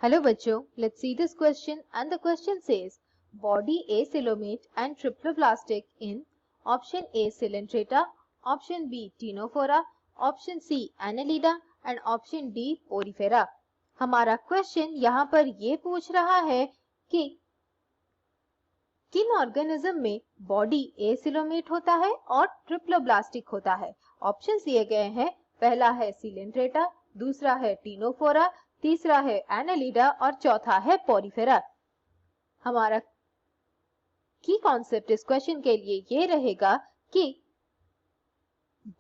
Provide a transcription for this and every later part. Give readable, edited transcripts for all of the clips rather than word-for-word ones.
Hello बच्चों, let's see this question and the question says body acoelomate and triploblastic in option A Coelenterata, option B Ctenophora, option C Annelida and option D Porifera। हमारा question यहाँ पर ये पूछ रहा है कि किन ऑर्गेनिज्म में बॉडी एसिलोमेट होता है और ट्रिप्लोब्लास्टिक होता है। ऑप्शंस दिए गए हैं, पहला है सीलेंट्रेटा, दूसरा है टीनोफोरा, तीसरा है एनालिडा और चौथा है पोरिफेरा। हमारा की कॉन्सेप्ट इस क्वेश्चन के लिए ये रहेगा कि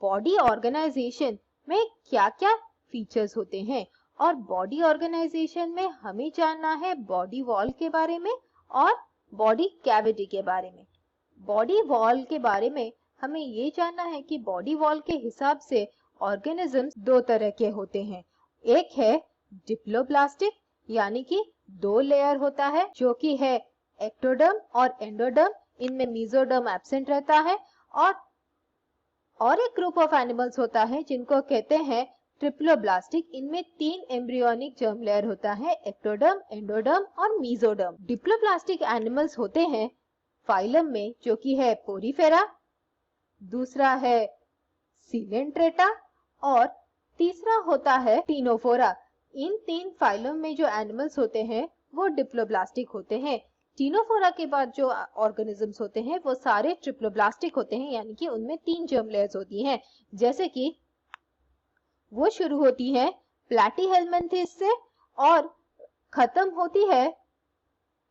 बॉडी ऑर्गेनाइजेशन में क्या क्या फीचर्स होते हैं और बॉडी ऑर्गेनाइजेशन में हमें जानना है बॉडी वॉल के बारे में और बॉडी कैविटी के बारे में। बॉडी वॉल के बारे में हमें ये जानना है कि बॉडी वॉल के हिसाब से ऑर्गेनिजम्स दो तरह के होते हैं। एक है डिप्लोब्लास्टिक यानी कि दो लेयर होता है जो कि है एक्टोडर्म और एंडोडर्म, इनमें मेसोडर्म एब्सेंट रहता है। और एक ग्रुप ऑफ एनिमल्स होता है जिनको कहते हैं ट्रिप्लोब्लास्टिक, इनमें तीन एम्ब्रियोनिक जर्म लेयर होता है, एक्टोडर्म, एंडोडर्म और मेसोडर्म। डिप्लोब्लास्टिक एनिमल्स होते हैं फाइलम में जो कि है पोरिफेरा, दूसरा है सीलेंट्रेटा और तीसरा होता है टीनोफोरा। इन तीन फाइलम में जो एनिमल्स होते हैं वो डिप्लोब्लास्टिक होते हैं। टीनोफोरा के बाद जो ऑर्गेनिजम्स होते हैं वो सारे ट्रिप्लोब्लास्टिक होते हैं, यानी कि उनमें तीन जर्म लेयर्स होती हैं, जैसे कि वो शुरू होती है प्लैटीहेल्मिन्थेस से और खत्म होती है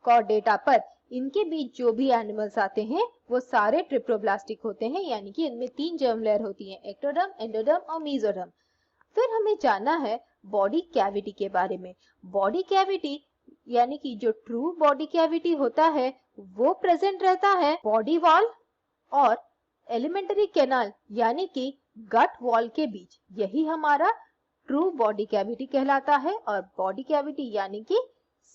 कॉर्डेटा पर। इनके बीच जो भी एनिमल्स आते हैं वो सारे ट्रिप्लोब्लास्टिक होते हैं, यानी कि इनमें तीन जर्म लेयर होती हैं, एक्टोडर्म, एंडोडर्म और मेसोडर्म। फिर हमें जानना है बॉडी कैविटी के बारे में। बॉडी कैविटी यानी कि जो ट्रू बॉडी कैविटी होता है वो प्रेजेंट रहता है बॉडी वॉल और एलिमेंट्री कैनाल यानी कि गट वॉल के बीच। यही हमारा ट्रू बॉडी कैविटी कहलाता है और बॉडी कैविटी यानी कि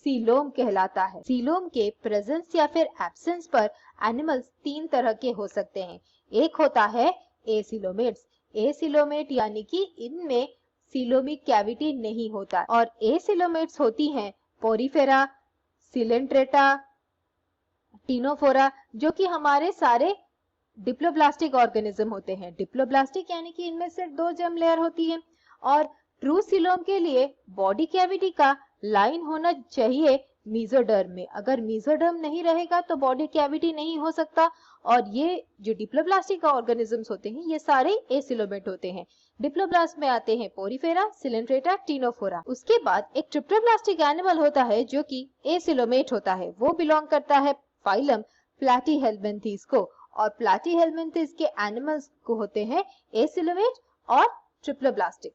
सीलोम कहलाता है। सीलोम के प्रेजेंस या फिर एब्सेंस पर एनिमल्स तीन तरह के हो सकते हैं। एक होता है एसिलोमेट्स। एसिलोमेट यानी कि इनमें सीलोमिक कैविटी नहीं होता और एसिलोमेट्स होती हैं पोरिफेरा, सीलेंट्रेटा, टीनोफोरा, जो कि हमारे सारे डिप्लोब्लास्टिक ऑर्गेनिज्म होते हैं। डिप्लोब्लास्टिक यानी कि इनमें सिर्फ दो जर्म लेयर होती है और ट्रू सीलोम के लिए बॉडी कैविटी का लाइन होना चाहिए मेसोडर्म में। अगर मेसोडर्म नहीं रहेगा तो बॉडी कैविटी नहीं हो सकता। और ये जो डिप्लोब्लास्टिक ऑर्गेनिजम्स होते हैं ये सारे एसिलोमेट होते हैं। डिप्लोब्लास्ट में आते हैं पोरिफेरा, सीलेंट्रेटा, टीनोफोरा। उसके बाद एक ट्रिप्लोब्लास्टिक एनिमल होता है जो कि एसिलोमेट होता है। वो बिलोंग करता है फाइलम प्लैटीहेल्मिन्थेस को और प्लैटीहेल्मिन्थेस के एनिमल्स को होते हैं एसिलोमेट और ट्रिप्लोब्लास्टिक।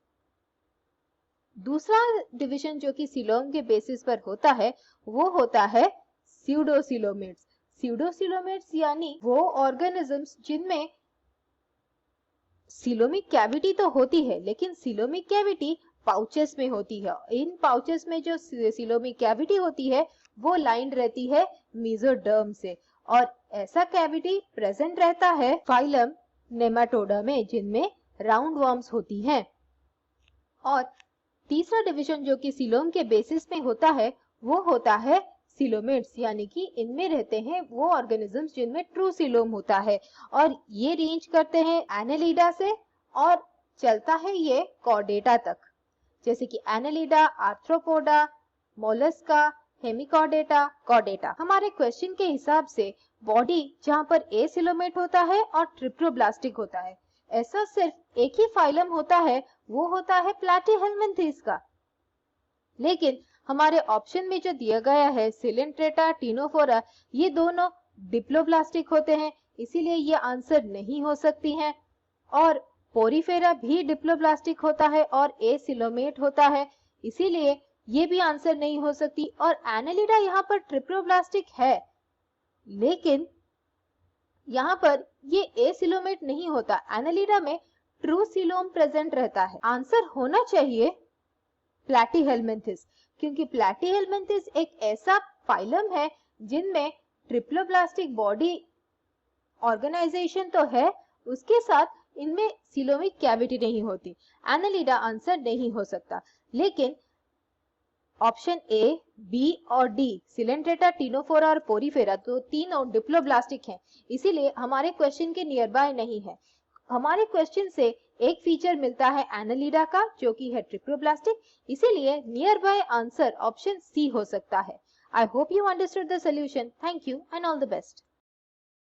दूसरा डिवीजन जो कि सीलोम के बेसिस पर होता है वो होता है स्यूडोसीलोमेट्स। स्यूडोसीलोमेट्स यानी वो ऑर्गेनिजम्स जिनमें सीलोमिक कैविटी तो होती है लेकिन सीलोमिक कैविटी पाउचेस में होती है। इन पाउचेस में जो सीलोमिक कैविटी होती है वो लाइंड रहती है मेसोडर्म से और ऐसा कैविटी प्रेजेंट रहता है फाइलम नेमाटोडा में जिनमें राउंड वर्म्स होती हैं। और तीसरा डिवीजन जो कि सीलोम के बेसिस में होता है वो होता है सीलोमेट्स, यानी कि इनमें रहते हैं वो ऑर्गेनिजम्स जिनमें ट्रू सीलोम होता है और ये रेंज करते हैं एनालिडा से और चलता है ये कॉर्डेटा तक, जैसे कि Annelida, arthropoda, Mollusca, Hemichordata, Chordata. हमारे क्वेश्चन के हिसाब से बॉडी जहां पर एसिलोमेट होता है और ट्रिप्लोब्लास्टिक होता है, ऐसा सिर्फ एक ही फाइलम होता है, वो होता है प्लैटीहेल्मिन्थेस का। लेकिन हमारे ऑप्शन में जो दिया गया है सीलेंट्रेटा, टीनोफोरा, ये दोनों डिप्लोब्लास्टिक होते हैं, इसीलिए ये आंसर नहीं हो सकती हैं। और पोरिफेरा भी डिप्लोब्लास्टिक होता है और एसिलोमेट होता है, इसीलिए ये भी आंसर नहीं हो सकती। और एनालिडा यहाँ पर ट्रिप्लोब्लास्टिक है लेकिन यहाँ पर ये एसिलोमेट नहीं होता। एनालिडा में ट्रू सीलोम प्रेजेंट रहता है। आंसर होना चाहिए प्लैटीहेल्मिन्थेस, क्योंकि प्लैटीहेल्मिन्थेस एक ऐसा फाइलम है जिनमें ट्रिप्लोब्लास्टिक बॉडी ऑर्गेनाइजेशन तो है, उसके साथ इनमें सीलोमिक कैविटी नहीं होती। एनालिडा आंसर नहीं हो सकता। लेकिन ऑप्शन ए, बी और डी सिलेंट्रेटा, टिनोफोरा और पोरीफेरा तो तीनों डिप्लोब्लास्टिक हैं, इसीलिए हमारे क्वेश्चन के नियर बाय नहीं है। हमारे क्वेश्चन से एक फीचर मिलता है एनालिडा का जो कि है ट्रिप्लोब्लास्टिक, इसीलिए near by answer option C हो सकता है। I hope you understood the solution. Thank you and all the best.